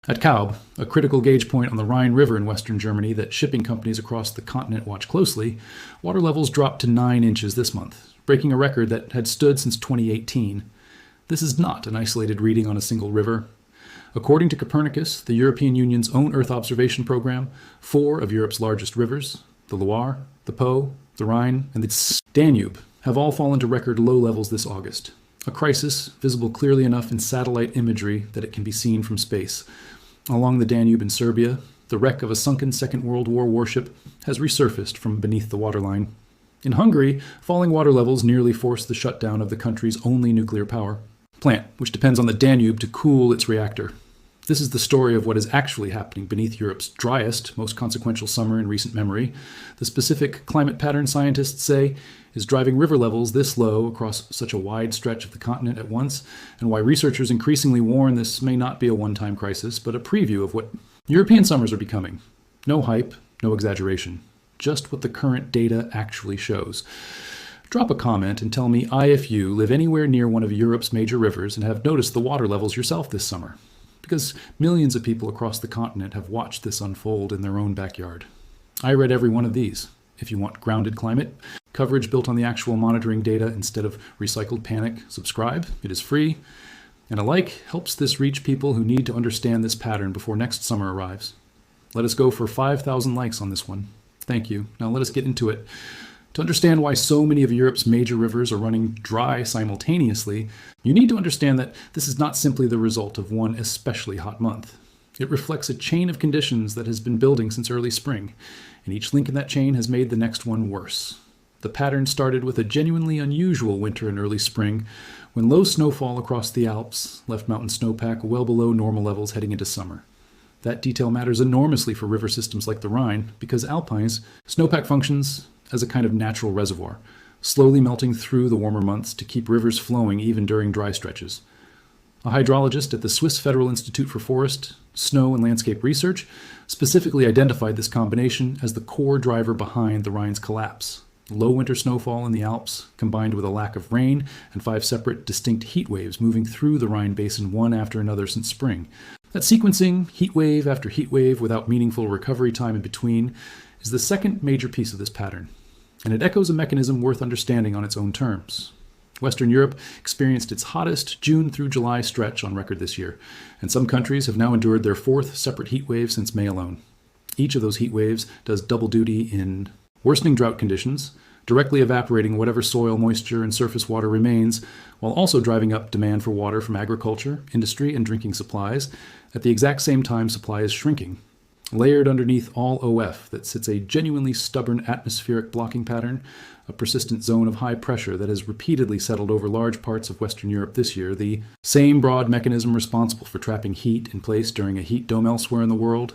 At Kaub, a critical gauge point on the Rhine River in western Germany that shipping companies across the continent watch closely, water levels dropped to 9 inches this month, breaking a record that had stood since 2018. This is not an isolated reading on a single river. According to Copernicus, the European Union's own Earth observation program, 4 of Europe's largest rivers, the Loire, the Po, the Rhine, and the Danube, have all fallen to record low levels this August. A crisis visible clearly enough in satellite imagery that it can be seen from space. Along the Danube in Serbia, the wreck of a sunken Second World War warship has resurfaced from beneath the waterline. In Hungary, falling water levels nearly forced the shutdown of the country's only nuclear power plant, which depends on the Danube to cool its reactor. This is the story of what is actually happening beneath Europe's driest, most consequential summer in recent memory. The specific climate pattern scientists say is driving river levels this low across such a wide stretch of the continent at once, and why researchers increasingly warn this may not be a one-time crisis, but a preview of what European summers are becoming. No hype, no exaggeration. Just what the current data actually shows. Drop a comment and tell me if you live anywhere near one of Europe's major rivers and have noticed the water levels yourself this summer. Because millions of people across the continent have watched this unfold in their own backyard. I read every one of these. If you want grounded climate coverage built on the actual monitoring data instead of recycled panic, subscribe. It is free. And a like helps this reach people who need to understand this pattern before next summer arrives. Let us go for 5,000 likes on this one. Thank you. Now let us get into it. To understand why so many of Europe's major rivers are running dry simultaneously, you need to understand that this is not simply the result of one especially hot month. It reflects a chain of conditions that has been building since early spring, and each link in that chain has made the next one worse. The pattern started with a genuinely unusual winter and early spring, when low snowfall across the Alps left mountain snowpack well below normal levels heading into summer. That detail matters enormously for river systems like the Rhine, because alpines, snowpack functions as a kind of natural reservoir, slowly melting through the warmer months to keep rivers flowing even during dry stretches. A hydrologist at the Swiss Federal Institute for Forest, Snow and Landscape Research specifically identified this combination as the core driver behind the Rhine's collapse. Low winter snowfall in the Alps, combined with a lack of rain and 5 separate distinct heat waves moving through the Rhine basin one after another since spring. That sequencing, heat wave after heat wave without meaningful recovery time in between, is the second major piece of this pattern, and it echoes a mechanism worth understanding on its own terms. Western Europe experienced its hottest June through July stretch on record this year, and some countries have now endured their 4th separate heat wave since May alone. Each of those heat waves does double duty in worsening drought conditions, directly evaporating whatever soil moisture and surface water remains, while also driving up demand for water from agriculture, industry, and drinking supplies. At the exact same time, supply is shrinking. Layered underneath all OF that sits a genuinely stubborn atmospheric blocking pattern, a persistent zone of high pressure that has repeatedly settled over large parts of Western Europe this year, the same broad mechanism responsible for trapping heat in place during a heat dome elsewhere in the world,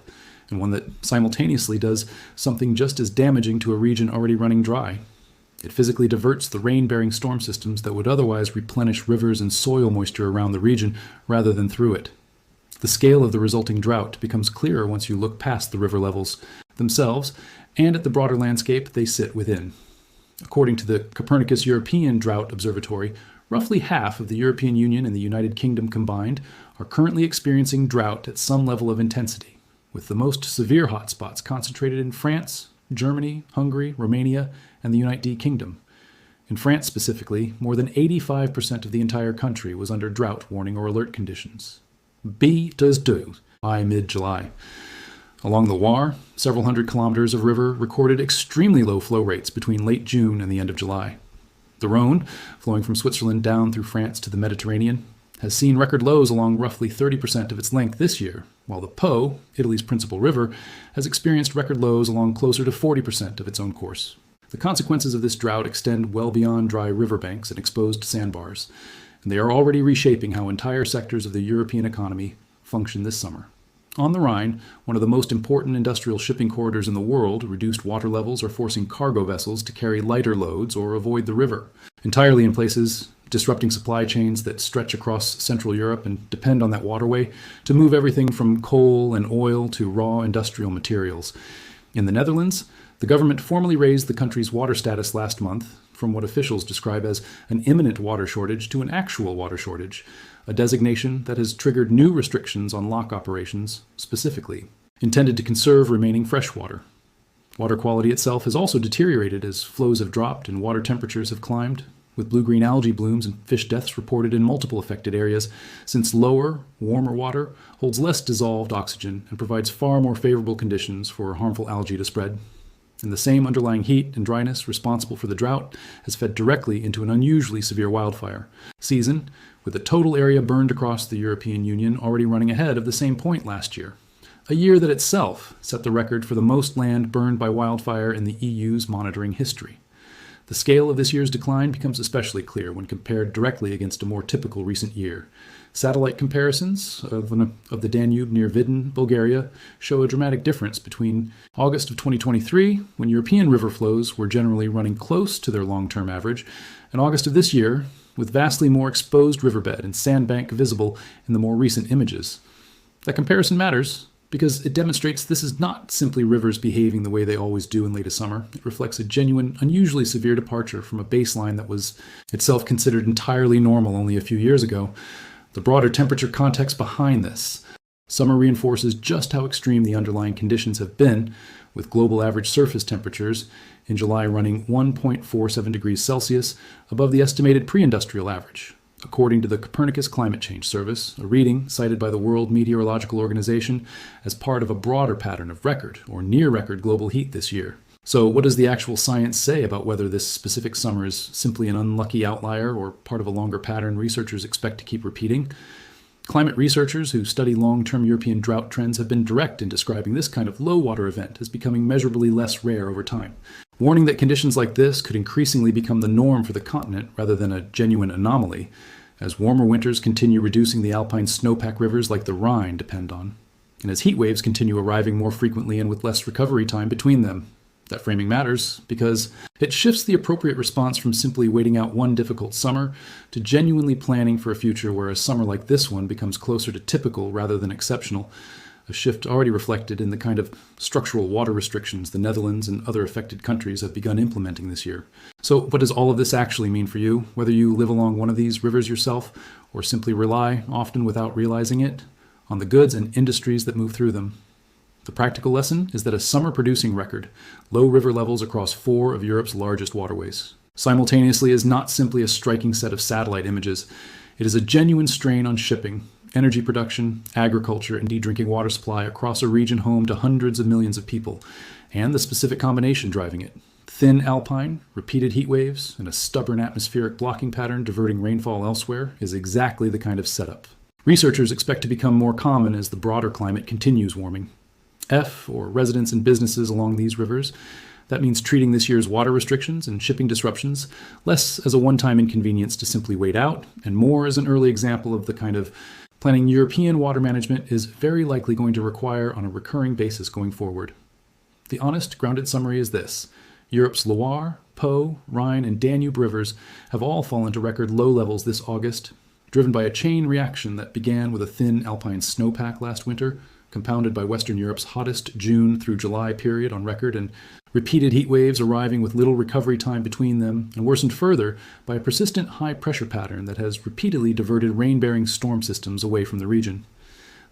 and one that simultaneously does something just as damaging to a region already running dry. It physically diverts the rain-bearing storm systems that would otherwise replenish rivers and soil moisture around the region rather than through it. The scale of the resulting drought becomes clearer once you look past the river levels themselves and at the broader landscape they sit within. According to the Copernicus European Drought Observatory, roughly half of the European Union and the United Kingdom combined are currently experiencing drought at some level of intensity, with the most severe hotspots concentrated in France, Germany, Hungary, Romania, and the United Kingdom. In France specifically, more than 85% of the entire country was under drought warning or alert conditions. B+2 by mid-July. Along the Loire, several hundred kilometers of river recorded extremely low flow rates between late June and the end of July. The Rhone, flowing from Switzerland down through France to the Mediterranean, has seen record lows along roughly 30% of its length this year, while the Po, Italy's principal river, has experienced record lows along closer to 40% of its own course. The consequences of this drought extend well beyond dry riverbanks and exposed sandbars, and they are already reshaping how entire sectors of the European economy function this summer. On the Rhine, one of the most important industrial shipping corridors in the world, reduced water levels are forcing cargo vessels to carry lighter loads or avoid the river, entirely in places disrupting supply chains that stretch across Central Europe and depend on that waterway to move everything from coal and oil to raw industrial materials. In the Netherlands, the government formally raised the country's water status last month from what officials describe as an imminent water shortage to an actual water shortage, a designation that has triggered new restrictions on lock operations specifically, intended to conserve remaining freshwater. Water quality itself has also deteriorated as flows have dropped and water temperatures have climbed, with blue-green algae blooms and fish deaths reported in multiple affected areas, since lower, warmer water holds less dissolved oxygen and provides far more favorable conditions for harmful algae to spread. And the same underlying heat and dryness responsible for the drought has fed directly into an unusually severe wildfire season, with the total area burned across the European Union already running ahead of the same point last year. A year that itself set the record for the most land burned by wildfire in the EU's monitoring history. The scale of this year's decline becomes especially clear when compared directly against a more typical recent year. Satellite comparisons of the Danube near Vidin, Bulgaria, show a dramatic difference between August of 2023, when European river flows were generally running close to their long-term average, and August of this year, with vastly more exposed riverbed and sandbank visible in the more recent images. That comparison matters, because it demonstrates this is not simply rivers behaving the way they always do in late summer. It reflects a genuine, unusually severe departure from a baseline that was itself considered entirely normal only a few years ago. The broader temperature context behind this. Summer reinforces just how extreme the underlying conditions have been, with global average surface temperatures in July running 1.47 degrees Celsius above the estimated pre-industrial average, according to the Copernicus Climate Change Service, a reading cited by the World Meteorological Organization as part of a broader pattern of record or near-record global heat this year. So what does the actual science say about whether this specific summer is simply an unlucky outlier or part of a longer pattern researchers expect to keep repeating? Climate researchers who study long-term European drought trends have been direct in describing this kind of low-water event as becoming measurably less rare over time, warning that conditions like this could increasingly become the norm for the continent rather than a genuine anomaly, as warmer winters continue reducing the alpine snowpack rivers like the Rhine depend on, and as heat waves continue arriving more frequently and with less recovery time between them. That framing matters because it shifts the appropriate response from simply waiting out one difficult summer to genuinely planning for a future where a summer like this one becomes closer to typical rather than exceptional, a shift already reflected in the kind of structural water restrictions the Netherlands and other affected countries have begun implementing this year. So what does all of this actually mean for you, whether you live along one of these rivers yourself or simply rely, often without realizing it, on the goods and industries that move through them? The practical lesson is that a summer producing record, low river levels across 4 of Europe's largest waterways, simultaneously is not simply a striking set of satellite images. It is a genuine strain on shipping, energy production, agriculture, and drinking water supply across a region home to hundreds of millions of people, and the specific combination driving it. Thin alpine, repeated heat waves, and a stubborn atmospheric blocking pattern diverting rainfall elsewhere is exactly the kind of setup researchers expect to become more common as the broader climate continues warming. Or residents and businesses along these rivers. That means treating this year's water restrictions and shipping disruptions less as a one-time inconvenience to simply wait out, and more as an early example of the kind of planning European water management is very likely going to require on a recurring basis going forward. The honest, grounded summary is this. Europe's Loire, Po, Rhine, and Danube rivers have all fallen to record low levels this August, driven by a chain reaction that began with a thin alpine snowpack last winter, compounded by Western Europe's hottest June through July period on record, and repeated heat waves arriving with little recovery time between them, and worsened further by a persistent high-pressure pattern that has repeatedly diverted rain-bearing storm systems away from the region.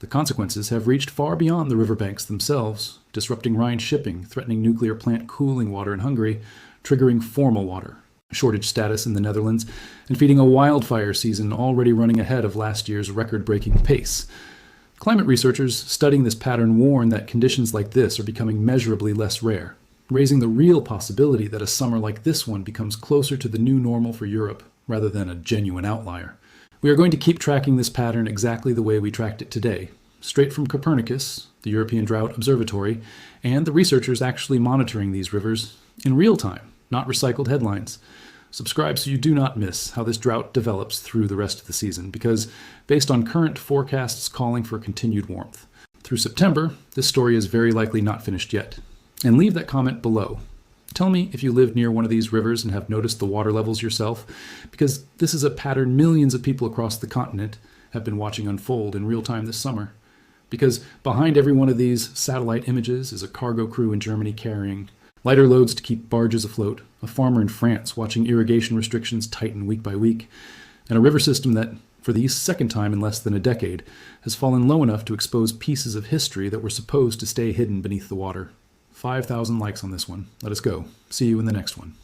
The consequences have reached far beyond the riverbanks themselves, disrupting Rhine shipping, threatening nuclear plant cooling water in Hungary, triggering formal water shortage status in the Netherlands, and feeding a wildfire season already running ahead of last year's record-breaking pace. Climate researchers studying this pattern warn that conditions like this are becoming measurably less rare, raising the real possibility that a summer like this one becomes closer to the new normal for Europe rather than a genuine outlier. We are going to keep tracking this pattern exactly the way we tracked it today, straight from Copernicus, the European Drought Observatory, and the researchers actually monitoring these rivers in real time, not recycled headlines. Subscribe so you do not miss how this drought develops through the rest of the season, because based on current forecasts calling for continued warmth through September, this story is very likely not finished yet. And leave that comment below. Tell me if you live near one of these rivers and have noticed the water levels yourself, because this is a pattern millions of people across the continent have been watching unfold in real time this summer. Because behind every one of these satellite images is a cargo crew in Germany carrying lighter loads to keep barges afloat, a farmer in France watching irrigation restrictions tighten week by week, and a river system that, for the second time in less than a decade, has fallen low enough to expose pieces of history that were supposed to stay hidden beneath the water. 5,000 likes on this one. Let us go. See you in the next one.